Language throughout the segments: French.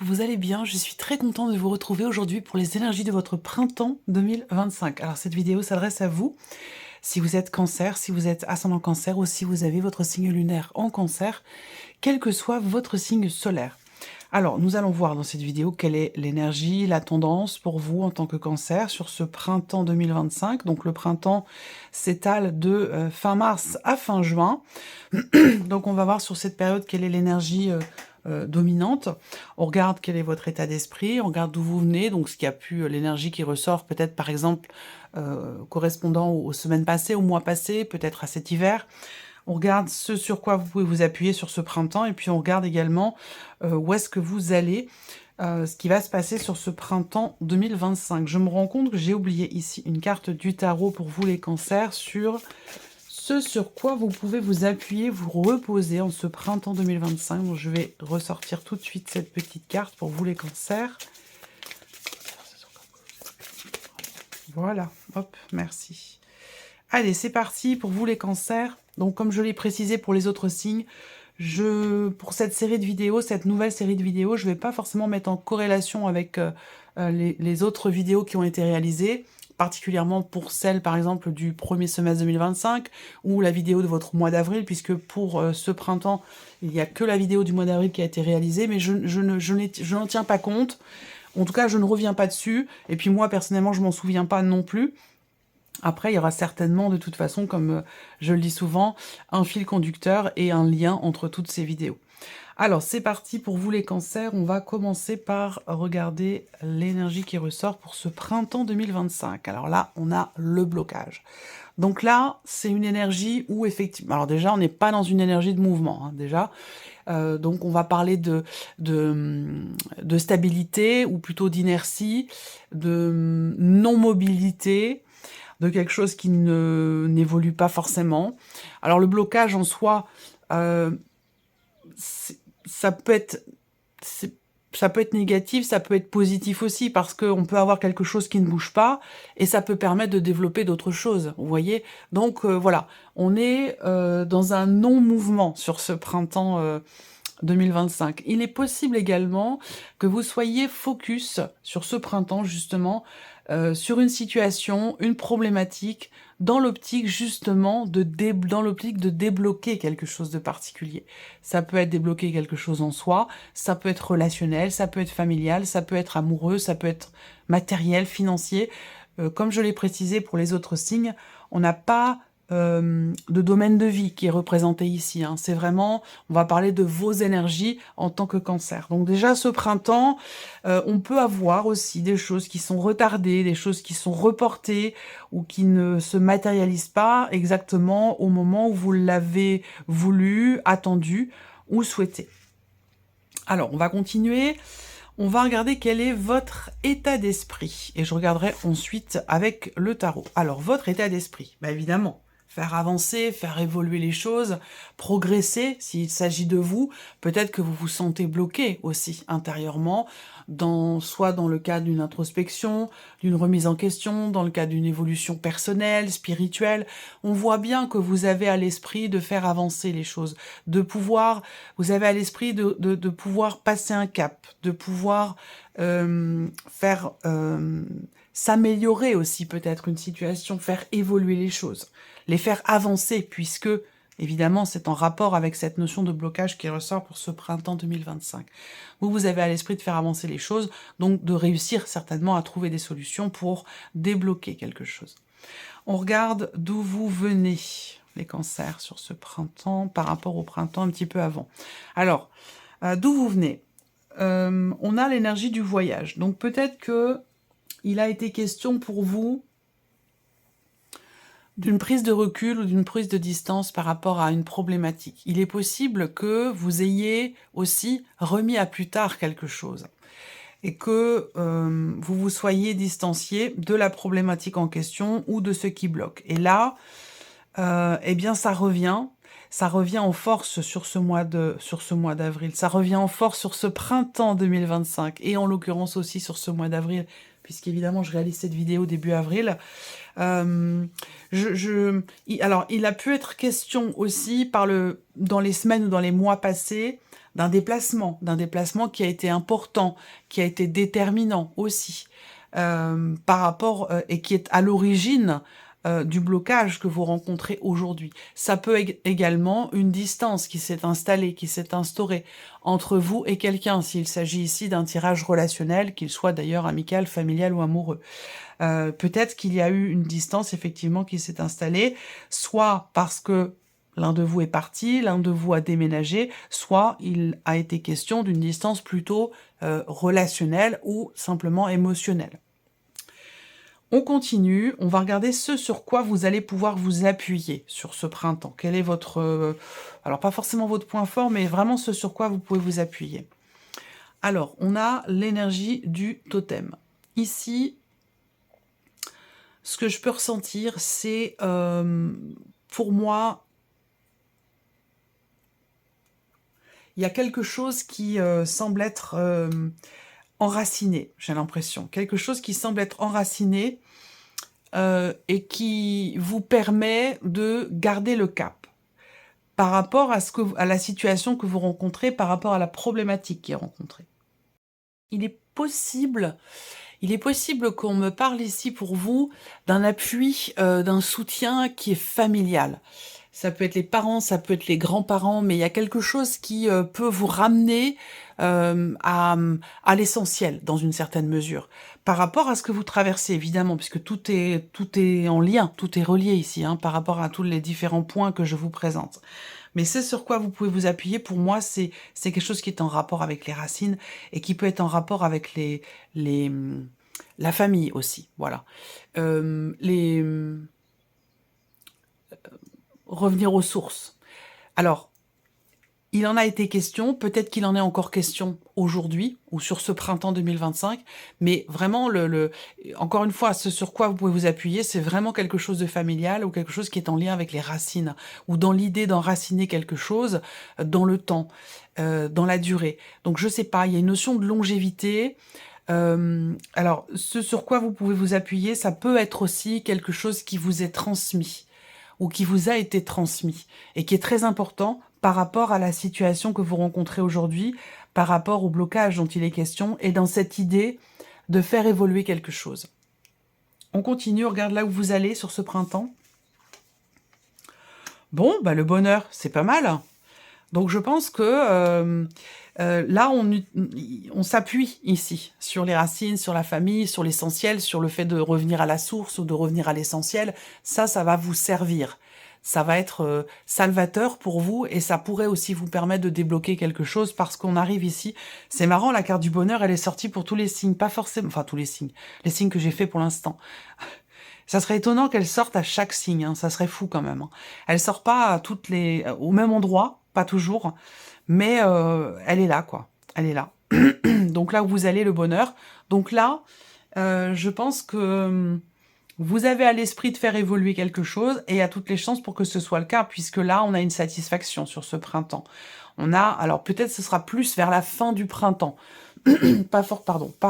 vous allez bien. Je suis très contente de vous retrouver aujourd'hui pour les énergies de votre printemps 2025. Alors cette vidéo s'adresse à vous, si vous êtes cancer, si vous êtes ascendant cancer ou si vous avez votre signe lunaire en cancer, quel que soit votre signe solaire. Alors, nous allons voir dans cette vidéo quelle est l'énergie, la tendance pour vous en tant que cancer sur ce printemps 2025. Donc le printemps s'étale de fin mars à fin juin. Donc on va voir sur cette période quelle est l'énergie dominante. On regarde quel est votre état d'esprit, on regarde d'où vous venez, donc ce qui a pu, l'énergie qui ressort peut-être par exemple correspondant aux semaines passées, aux mois passés, peut-être à cet hiver. On regarde ce sur quoi vous pouvez vous appuyer sur ce printemps, et puis on regarde également où est-ce que vous allez, ce qui va se passer sur ce printemps 2025. Je me rends compte que j'ai oublié ici une carte du tarot pour vous les cancers, sur ce sur quoi vous pouvez vous appuyer, vous reposer en ce printemps 2025. Donc je vais ressortir tout de suite cette petite carte pour vous les cancers. Voilà, hop, merci. Allez, c'est parti pour vous les cancers. Donc comme je l'ai précisé pour les autres signes, pour cette série de vidéos, cette nouvelle série de vidéos, je ne vais pas forcément mettre en corrélation avec les autres vidéos qui ont été réalisées, particulièrement pour celle par exemple du premier semestre 2025 ou la vidéo de votre mois d'avril, puisque pour ce printemps, il n'y a que la vidéo du mois d'avril qui a été réalisée, mais je n'en tiens pas compte. En tout cas, je ne reviens pas dessus, et puis moi personnellement, je m'en souviens pas non plus. Après, il y aura certainement, de toute façon, comme je le dis souvent, un fil conducteur et un lien entre toutes ces vidéos. Alors, c'est parti pour vous les cancers. On va commencer par regarder l'énergie qui ressort pour ce printemps 2025. Alors là, on a le blocage. Donc là, c'est une énergie où, effectivement... Alors déjà, on n'est pas dans une énergie de mouvement, hein, déjà. Donc on va parler de stabilité, ou plutôt d'inertie, de non-mobilité, de quelque chose qui n'évolue pas forcément. Alors le blocage en soi, ça peut être négatif, ça peut être positif aussi, parce qu'on peut avoir quelque chose qui ne bouge pas, et ça peut permettre de développer d'autres choses, vous voyez. Donc voilà, on est dans un non-mouvement sur ce printemps 2025. Il est possible également que vous soyez focus sur ce printemps, justement, sur une situation, une problématique, dans l'optique justement de débloquer quelque chose de particulier. Ça peut être débloquer quelque chose en soi, ça peut être relationnel, ça peut être familial, ça peut être amoureux, ça peut être matériel, financier. Comme je l'ai précisé pour les autres signes, on n'a pas de domaine de vie qui est représenté ici, hein. C'est vraiment, on va parler de vos énergies en tant que cancer. Donc déjà ce printemps, on peut avoir aussi des choses qui sont retardées, des choses qui sont reportées ou qui ne se matérialisent pas exactement au moment où vous l'avez voulu, attendu ou souhaité. Alors on va continuer. On va regarder quel est votre état d'esprit. Et je regarderai ensuite avec le tarot. Alors, votre état d'esprit, bah évidemment, faire avancer, faire évoluer les choses, progresser s'il s'agit de vous. Peut-être que vous vous sentez bloqué aussi intérieurement, soit dans le cadre d'une introspection, d'une remise en question, dans le cadre d'une évolution personnelle, spirituelle. On voit bien que vous avez à l'esprit de faire avancer les choses, vous avez à l'esprit de pouvoir passer un cap, de pouvoir faire s'améliorer aussi peut-être une situation, faire évoluer les choses, les faire avancer, puisque évidemment c'est en rapport avec cette notion de blocage qui ressort pour ce printemps 2025. Vous avez à l'esprit de faire avancer les choses, donc de réussir certainement à trouver des solutions pour débloquer quelque chose. On regarde d'où vous venez, les cancers, sur ce printemps par rapport au printemps un petit peu avant. Alors, d'où vous venez? On a l'énergie du voyage, donc peut-être que il a été question pour vous d'une prise de recul ou d'une prise de distance par rapport à une problématique. Il est possible que vous ayez aussi remis à plus tard quelque chose et que vous vous soyez distancié de la problématique en question ou de ce qui bloque. Et là, eh bien, ça revient en force sur ce mois d'avril, ça revient en force sur ce printemps 2025, et en l'occurrence aussi sur ce mois d'avril, puisqu'évidemment je réalise cette vidéo début avril. Alors, il a pu être question aussi dans les semaines ou dans les mois passés d'un déplacement qui a été important, qui a été déterminant aussi, par rapport et qui est à l'origine du blocage que vous rencontrez aujourd'hui. Ça peut également une distance qui s'est installée, qui s'est instaurée entre vous et quelqu'un, s'il s'agit ici d'un tirage relationnel, qu'il soit d'ailleurs amical, familial ou amoureux. Peut-être qu'il y a eu une distance effectivement qui s'est installée, soit parce que l'un de vous est parti, l'un de vous a déménagé, soit il a été question d'une distance plutôt relationnelle ou simplement émotionnelle. On continue, on va regarder ce sur quoi vous allez pouvoir vous appuyer sur ce printemps. Quel est votre... alors pas forcément votre point fort, mais vraiment ce sur quoi vous pouvez vous appuyer. Alors, on a l'énergie du totem. Ici, ce que je peux ressentir, c'est pour moi, il y a quelque chose qui semble être enraciné, j'ai l'impression. Quelque chose qui semble être enraciné et qui vous permet de garder le cap par rapport à la situation que vous rencontrez, par rapport à la problématique qui est rencontrée. Il est possible qu'on me parle ici pour vous d'un appui, d'un soutien qui est familial. Ça peut être les parents, ça peut être les grands-parents, mais il y a quelque chose qui peut vous ramener à l'essentiel, dans une certaine mesure. Par rapport à ce que vous traversez, évidemment, puisque tout est en lien, tout est relié ici, hein, par rapport à tous les différents points que je vous présente. Mais c'est sur quoi vous pouvez vous appuyer, pour moi, c'est quelque chose qui est en rapport avec les racines et qui peut être en rapport avec la famille aussi, voilà. Revenir aux sources. Alors, il en a été question, peut-être qu'il en est encore question aujourd'hui ou sur ce printemps 2025, mais vraiment, encore une fois, ce sur quoi vous pouvez vous appuyer, c'est vraiment quelque chose de familial ou quelque chose qui est en lien avec les racines ou dans l'idée d'enraciner quelque chose dans le temps, dans la durée. Donc, je sais pas, il y a une notion de longévité. Alors, ce sur quoi vous pouvez vous appuyer, ça peut être aussi quelque chose qui vous est transmis ou qui vous a été transmis et qui est très important par rapport à la situation que vous rencontrez aujourd'hui, par rapport au blocage dont il est question et dans cette idée de faire évoluer quelque chose. On continue, on regarde là où vous allez sur ce printemps. Bon, bah le bonheur, c'est pas mal. Donc je pense que là, on s'appuie ici sur les racines, sur la famille, sur l'essentiel, sur le fait de revenir à la source ou de revenir à l'essentiel. Ça va vous servir. Ça va être salvateur pour vous et ça pourrait aussi vous permettre de débloquer quelque chose parce qu'on arrive ici. C'est marrant, la carte du bonheur, elle est sortie pour tous les signes, pas forcément... Enfin, tous les signes que j'ai fait pour l'instant. Ça serait étonnant qu'elle sorte à chaque signe, hein, ça serait fou quand même. Hein. Elle sort pas à au même endroit, pas toujours, mais elle est là, quoi. Elle est là. Donc là où vous allez, le bonheur. Donc là, je pense que vous avez à l'esprit de faire évoluer quelque chose et il y a toutes les chances pour que ce soit le cas, puisque là, on a une satisfaction sur ce printemps. Alors peut-être ce sera plus vers la fin du printemps, pas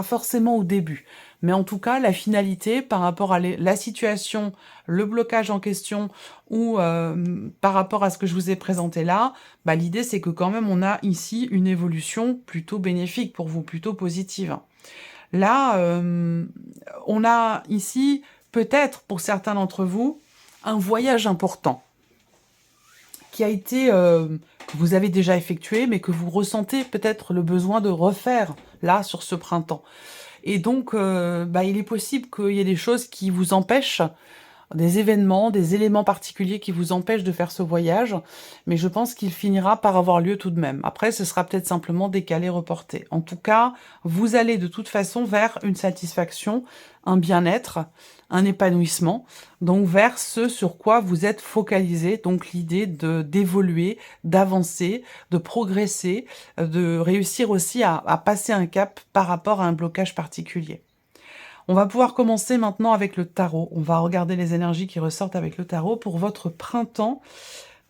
forcément au début, mais en tout cas, la finalité par rapport à la situation, le blocage en question ou par rapport à ce que je vous ai présenté là, bah, l'idée c'est que quand même on a ici une évolution plutôt bénéfique pour vous, plutôt positive. Là, on a ici peut-être pour certains d'entre vous un voyage important qui a été, que vous avez déjà effectué, mais que vous ressentez peut-être le besoin de refaire là sur ce printemps. Et donc, bah, il est possible qu'il y ait des choses qui vous empêchent, des événements, des éléments particuliers qui vous empêchent de faire ce voyage, mais je pense qu'il finira par avoir lieu tout de même. Après, ce sera peut-être simplement décalé, reporté. En tout cas, vous allez de toute façon vers une satisfaction, un bien-être, un épanouissement, donc vers ce sur quoi vous êtes focalisé, donc l'idée d'évoluer, d'avancer, de progresser, de réussir aussi à passer un cap par rapport à un blocage particulier. On va pouvoir commencer maintenant avec le tarot. On va regarder les énergies qui ressortent avec le tarot pour votre printemps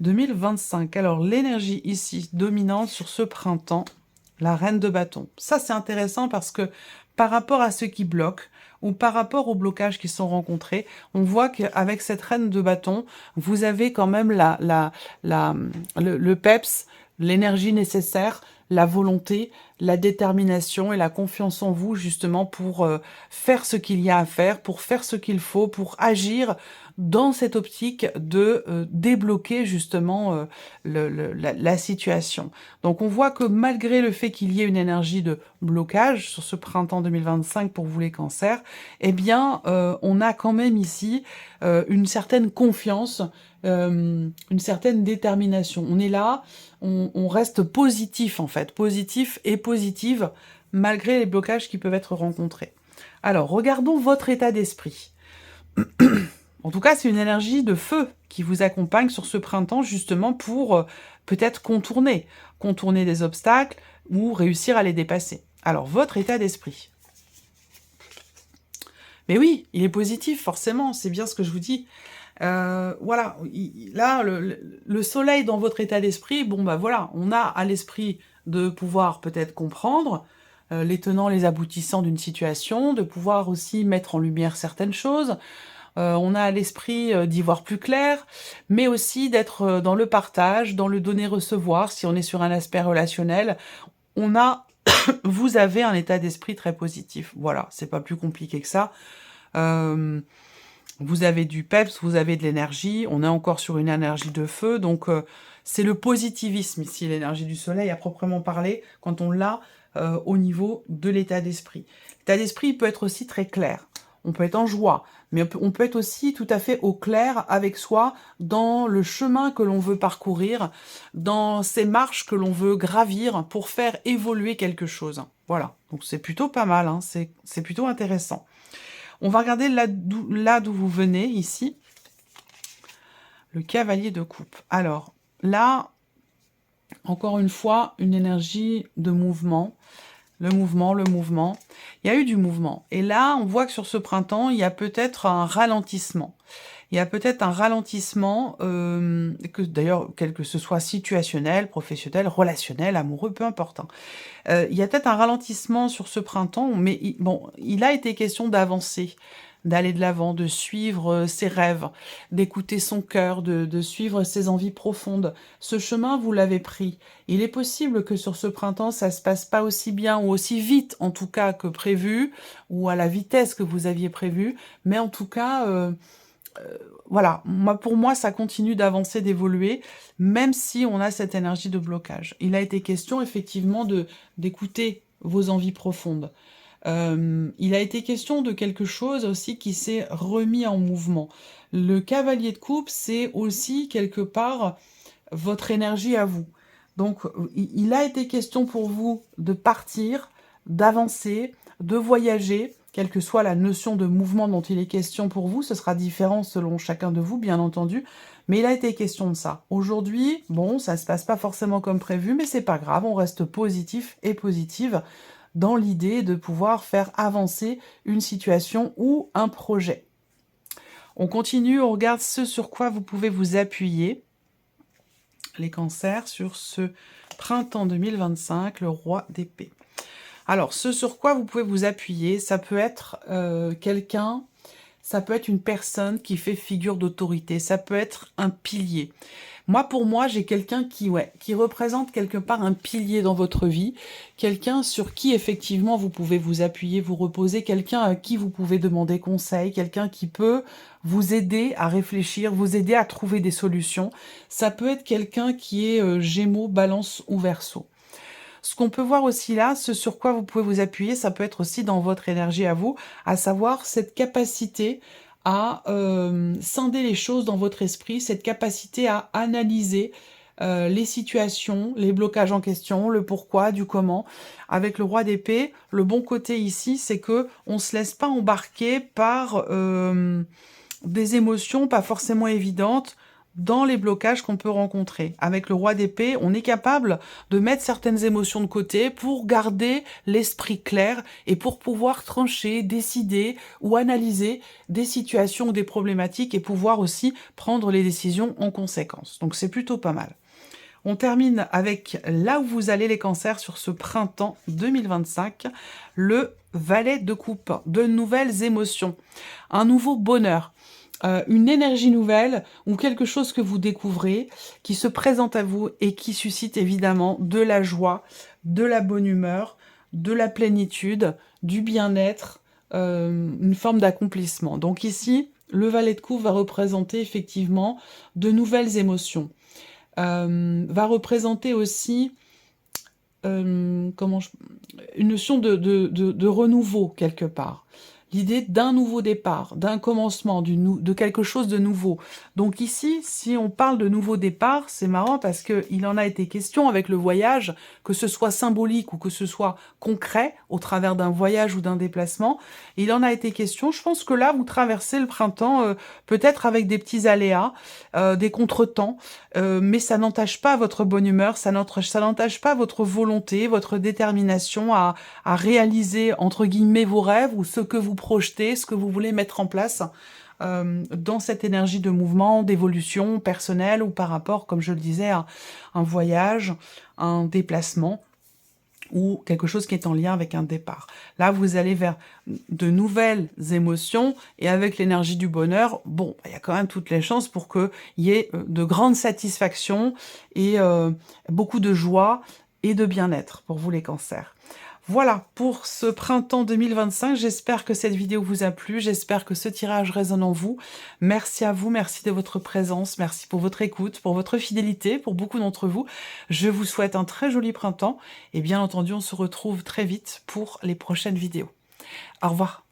2025. Alors, l'énergie ici dominante sur ce printemps, la reine de bâton. Ça, c'est intéressant parce que par rapport à ce qui bloque ou par rapport aux blocages qui sont rencontrés, on voit qu'avec cette reine de bâton, vous avez quand même le peps, l'énergie nécessaire, la volonté, la détermination et la confiance en vous, justement, pour faire ce qu'il y a à faire, pour faire ce qu'il faut, pour agir dans cette optique de débloquer, justement, la situation. Donc, on voit que malgré le fait qu'il y ait une énergie de blocage sur ce printemps 2025 pour vous les cancers, eh bien, on a quand même ici une certaine confiance, une certaine détermination. On est là, on reste positif en fait, positif et positive, malgré les blocages qui peuvent être rencontrés. Alors, regardons votre état d'esprit. En tout cas, c'est une énergie de feu qui vous accompagne sur ce printemps, justement pour peut-être contourner des obstacles ou réussir à les dépasser. Alors, votre état d'esprit. Mais oui, il est positif, forcément, c'est bien ce que je vous dis. Voilà, là, le soleil dans votre état d'esprit, bon bah voilà, on a à l'esprit de pouvoir peut-être comprendre les tenants, les aboutissants d'une situation, de pouvoir aussi mettre en lumière certaines choses. On a à l'esprit d'y voir plus clair, mais aussi d'être dans le partage, dans le donner-recevoir, si on est sur un aspect relationnel. Vous avez un état d'esprit très positif. Voilà, c'est pas plus compliqué que ça. Vous avez du peps, vous avez de l'énergie, on est encore sur une énergie de feu, donc c'est le positivisme ici, l'énergie du soleil à proprement parler, quand on l'a au niveau de l'état d'esprit. L'état d'esprit peut être aussi très clair, on peut être en joie, mais on peut être aussi tout à fait au clair avec soi dans le chemin que l'on veut parcourir, dans ces marches que l'on veut gravir pour faire évoluer quelque chose. Voilà, donc c'est plutôt pas mal, hein, c'est plutôt intéressant. On va regarder là d'où vous venez, ici. Le cavalier de coupe. Alors, là, encore une fois, une énergie de mouvement. Le mouvement. Il y a eu du mouvement. Et là, on voit que sur ce printemps, il y a peut-être un ralentissement. Il y a peut-être un ralentissement, que d'ailleurs, quel que ce soit situationnel, professionnel, relationnel, amoureux, peu importe. Il y a peut-être un ralentissement sur ce printemps, mais il a été question d'avancer, d'aller de l'avant, de suivre ses rêves, d'écouter son cœur, de suivre ses envies profondes. Ce chemin, vous l'avez pris. Il est possible que sur ce printemps, ça se passe pas aussi bien ou aussi vite, en tout cas, que prévu, ou à la vitesse que vous aviez prévu, mais en tout cas... voilà, pour moi, ça continue d'avancer, d'évoluer, même si on a cette énergie de blocage. Il a été question, effectivement, d'écouter vos envies profondes. Il a été question de quelque chose aussi qui s'est remis en mouvement. Le cavalier de coupe, c'est aussi, quelque part, votre énergie à vous. Donc, il a été question pour vous de partir, d'avancer, de voyager, quelle que soit la notion de mouvement dont il est question pour vous, ce sera différent selon chacun de vous, bien entendu, mais il a été question de ça. Aujourd'hui, bon, ça se passe pas forcément comme prévu, mais c'est pas grave, on reste positif et positive dans l'idée de pouvoir faire avancer une situation ou un projet. On continue, on regarde ce sur quoi vous pouvez vous appuyer, les cancers, sur ce printemps 2025, le roi d'épée. Alors, ce sur quoi vous pouvez vous appuyer, ça peut être quelqu'un, ça peut être une personne qui fait figure d'autorité, ça peut être un pilier. Pour moi, j'ai quelqu'un qui représente quelque part un pilier dans votre vie, quelqu'un sur qui, effectivement, vous pouvez vous appuyer, vous reposer, quelqu'un à qui vous pouvez demander conseil, quelqu'un qui peut vous aider à réfléchir, vous aider à trouver des solutions. Ça peut être quelqu'un qui est Gémeaux, Balance ou Verseau. Ce qu'on peut voir aussi là, ce sur quoi vous pouvez vous appuyer, ça peut être aussi dans votre énergie à vous, à savoir cette capacité à scinder les choses dans votre esprit, cette capacité à analyser les situations, les blocages en question, le pourquoi, du comment. Avec le roi d'épée, le bon côté ici, c'est que on se laisse pas embarquer par des émotions pas forcément évidentes, dans les blocages qu'on peut rencontrer. Avec le roi d'épée, on est capable de mettre certaines émotions de côté pour garder l'esprit clair et pour pouvoir trancher, décider ou analyser des situations ou des problématiques et pouvoir aussi prendre les décisions en conséquence. Donc c'est plutôt pas mal. On termine avec là où vous allez les cancers sur ce printemps 2025, le valet de coupe, de nouvelles émotions, un nouveau bonheur. une énergie nouvelle ou quelque chose que vous découvrez, qui se présente à vous et qui suscite évidemment de la joie, de la bonne humeur, de la plénitude, du bien-être, une forme d'accomplissement. Donc ici, le valet de coupe va représenter effectivement de nouvelles émotions. Va représenter aussi une notion de renouveau quelque part. L'idée d'un nouveau départ, d'un commencement, de quelque chose de nouveau. Donc ici, si on parle de nouveau départ, c'est marrant parce qu'il en a été question avec le voyage, que ce soit symbolique ou que ce soit concret, au travers d'un voyage ou d'un déplacement. Il en a été question. Je pense que là, vous traversez le printemps peut-être avec des petits aléas, des contretemps, mais ça n'entache pas votre bonne humeur, ça n'entache pas votre volonté, votre détermination à réaliser, entre guillemets, vos rêves ou ce que vous projetez, ce que vous voulez mettre en place dans cette énergie de mouvement, d'évolution personnelle ou par rapport, comme je le disais, à un voyage, un déplacement ou quelque chose qui est en lien avec un départ. Là, vous allez vers de nouvelles émotions, et avec l'énergie du bonheur, bon, il y a quand même toutes les chances pour qu'il y ait de grandes satisfactions et beaucoup de joie et de bien-être pour vous les cancers. Voilà pour ce printemps 2025, j'espère que cette vidéo vous a plu, j'espère que ce tirage résonne en vous. Merci à vous, merci de votre présence, merci pour votre écoute, pour votre fidélité, pour beaucoup d'entre vous. Je vous souhaite un très joli printemps et bien entendu, on se retrouve très vite pour les prochaines vidéos. Au revoir.